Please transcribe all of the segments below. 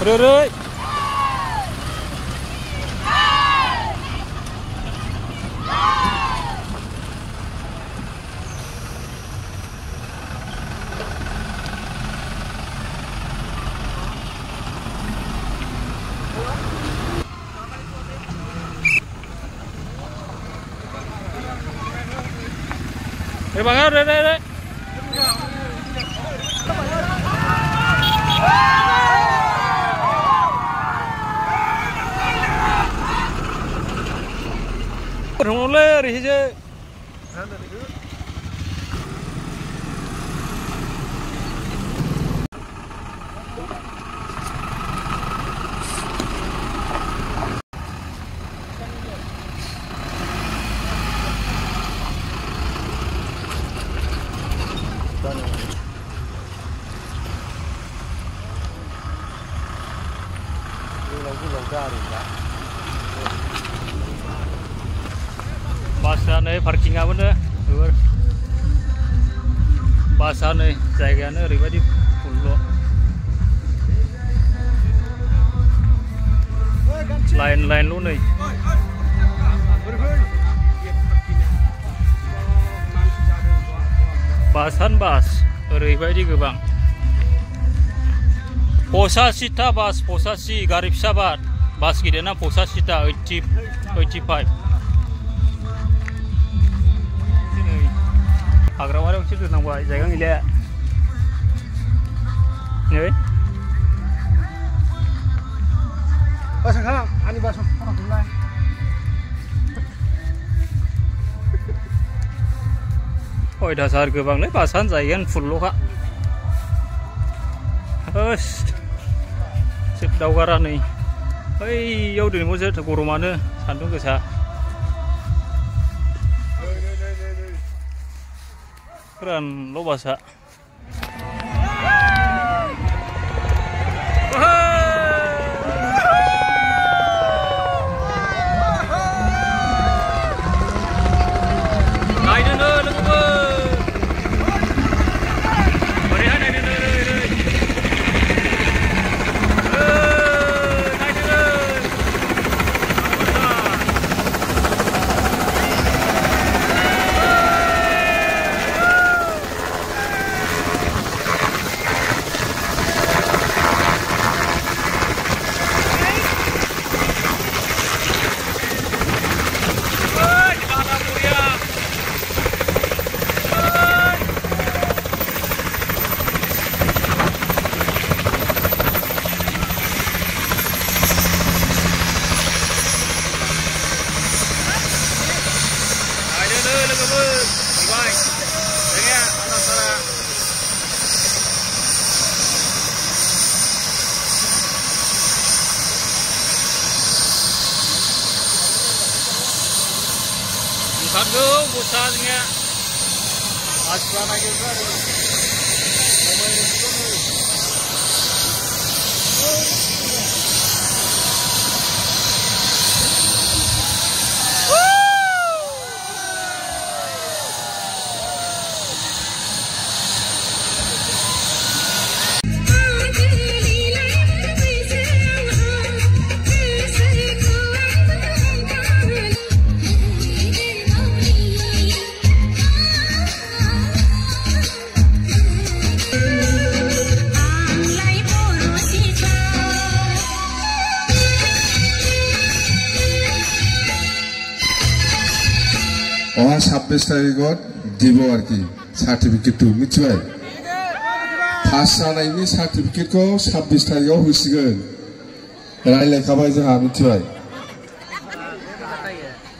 Rồi. Đây bang ơi, đây. Không lên đi chứ. Basane parking bener, basane jaiganya ribadi full. Lain lu nih. Basan bas, ribadi gebang. Posasita bas, posasi garib sabat, bas gidena posasita 85. Hagrawario situ nang buat jaga ngilek. Ni. Pasang kang, ani basah orang mulai. Oi dasar gebang le pasan jayan full lo kak. Us. Sip daugaran nih. Hei, yau di moja tegurumane sandung gesa. Keren lo basa. Aduh, busanya aslan aja Thank you. 26 তাৰিখত দিব আর কি certificate মিथिबाय पास जानायनि सार्टिफिकेटखौ 26 तारिखआव होसिगोन रायलायखाबाय जोंहा मिथिबाय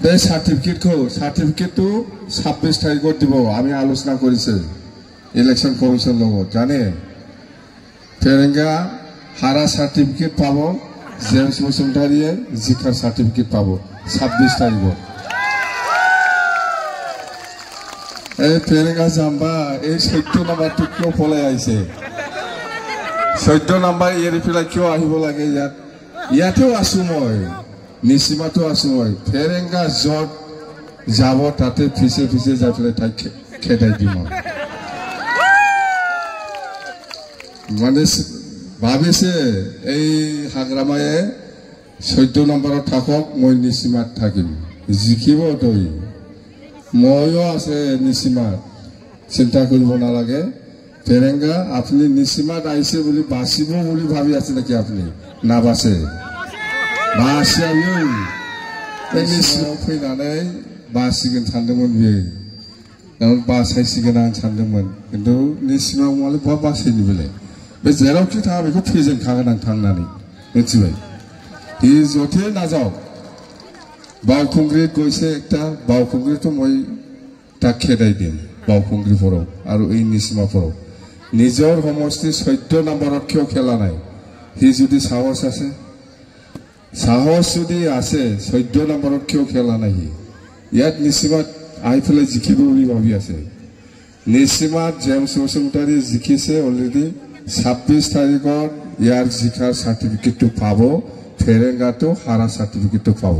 बे सार्टिफिकेटखौ 26 तारिखआव দিব আমি আলোচনা কৰিছে ইলেকশন কমিশন লগত জানে ফেরেঙ্গা হারা সার্টিফিকেট পাবো জেমস বসুমতারিয়ে জিকার সার্টিফিকেট পাবো 26 তারিখত এই ফেরেঙ্গা জাম্বা এই 14 নাম্বারটো কিয় পলাই আইছে 14 নাম্বাৰ এৰি পেলাই কিয় আহিব লাগে ইয়াতেও আছো মই নিসীমাতো আছো মই ফেরেঙ্গা যত যাব তাতে ফিসে ফিসে যাই পেলাই তাই খেদাই দিম মানে ভাবিছে এই হাগ্রামায়ে 14 নম্বৰত থাকক মই নিসীমাত থাকিম জিকিব তই ময়ো আছে নিসীমাত চিন্তা কৰিব নালাগে ফেরেঙ্গা আপনি নিসীমাত আইছে বুলি বাঁচিব বুলি ভাবি আছে নাকি আপনি না বাঁচে বাঁচিয়াবি এই নিসীমাত फैनानै बासिगोन सानदोंमोन बियो नाव बासायसिगोन आं सानदोंमोन किन्तु निसीमाव माले बहा बासायनो बेलाय बे जेरावखि थाङा बेखौ फेजेनखागोन आं थांनानै मिथिबाय ই যতে নাযাও বাউখুংগ্রিত গৈছে একটা বাউখুংগ্রিতো মই তাক খেদাই দিম বাউখুংগ্রিফোরাও আৰু এই নিসীমাফোৰাও নিজৰ সমষ্টি 14 নম্বৰত কিয় খেলা নাই হি যদি সাহস আছে সাহস যদি আছে 14 নম্বৰত কিয় খেলা নাই ইয়াত নিসীমাত আহি পেলাই জিকিব বুলি ভাবি আছে নিসীমাত জেমস বসুমতাৰী জিকিছে অলৰেডি 26 তাৰিখত ইয়াৰ জিকাৰ সাৰ্টিফিকেটটো পাব ফেৰেঙ্গাটো হাৰা সাৰ্টিফিকেটটো পাব